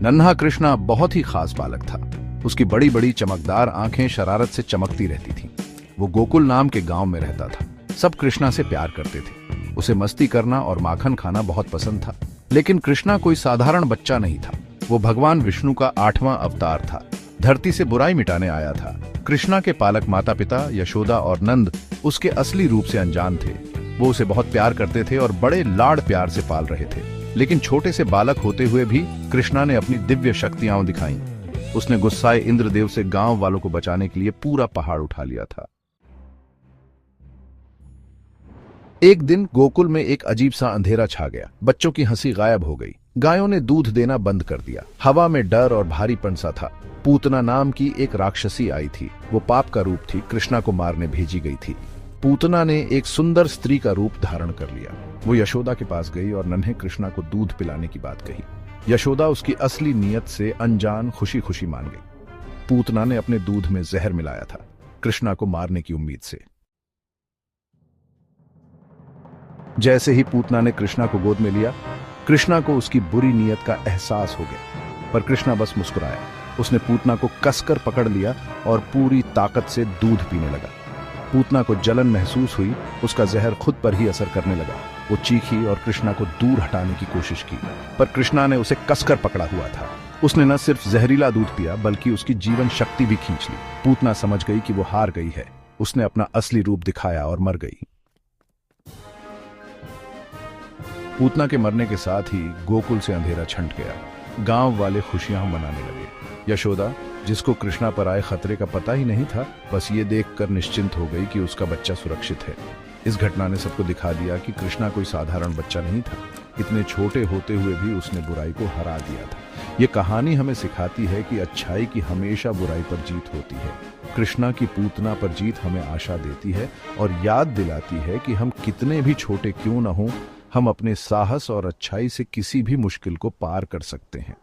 नन्हा कृष्णा बहुत ही खास बालक था। उसकी बड़ी बड़ी चमकदार आंखें शरारत से चमकती रहती थीं। वो गोकुल नाम के गांव में रहता था। सब कृष्णा से प्यार करते थे। उसे मस्ती करना और माखन खाना बहुत पसंद था। लेकिन कृष्णा कोई साधारण बच्चा नहीं था। वो भगवान विष्णु का 8वां अवतार था। धरती से बुराई मिटाने आया था। कृष्णा के पालक माता पिता यशोदा और नंद उसके असली रूप से अनजान थे। वो उसे बहुत प्यार करते थे और बड़े लाड़ प्यार से पाल रहे थे। लेकिन छोटे से बालक होते हुए भी कृष्णा ने अपनी दिव्य शक्तियां दिखाई। उसने गुस्साए इंद्रदेव से गांव वालों को बचाने के लिए पूरा पहाड़ उठा लिया था। एक दिन गोकुल में एक अजीब सा अंधेरा छा गया। बच्चों की हंसी गायब हो गई। गायों ने दूध देना बंद कर दिया। हवा में डर और भारीपन सा था। पूतना नाम की एक राक्षसी आई थी। वो पाप का रूप थी। कृष्णा को मारने भेजी गई थी। पूतना ने एक सुंदर स्त्री का रूप धारण कर लिया। वो यशोदा के पास गई और नन्हे कृष्णा को दूध पिलाने की बात कही। यशोदा उसकी असली नीयत से अनजान खुशी खुशी मान गई। पूतना ने अपने दूध में जहर मिलाया था, कृष्णा को मारने की उम्मीद से। जैसे ही पूतना ने कृष्णा को गोद में लिया, कृष्णा को उसकी बुरी नीयत का एहसास हो गया। पर कृष्णा बस मुस्कुराया। उसने पूतना को कसकर पकड़ लिया और पूरी ताकत से दूध पीने लगा। पूतना को जलन महसूस हुई। उसका जहर खुद पर ही असर करने लगा। वो चीखी और कृष्णा को दूर हटाने की कोशिश की, पर कृष्णा ने उसे कसकर पकड़ा हुआ था। उसने न सिर्फ जहरीला दूध पिया बल्कि उसकी जीवन शक्ति भी खींच ली। पूतना समझ गई कि वो हार गई है। उसने अपना असली रूप दिखाया और मर गई। पूतना के मरने के साथ ही गोकुल से अंधेरा छंट गया। गांव वाले खुशियां मनाने लगे। यशोदा, जिसको कृष्णा पर आए खतरे का पता ही नहीं था, बस ये देखकर निश्चिंत हो गई कि उसका बच्चा सुरक्षित है। इस घटना ने सबको दिखा दिया कि कृष्णा कोई साधारण बच्चा नहीं था। इतने छोटे होते हुए भी उसने बुराई को हरा दिया था। ये कहानी हमें सिखाती है कि अच्छाई की हमेशा बुराई पर जीत होती है। कृष्णा की पूतना पर जीत हमें आशा देती है और याद दिलाती है कि हम कितने भी छोटे क्यों न हों, हम अपने साहस और अच्छाई से किसी भी मुश्किल को पार कर सकते हैं।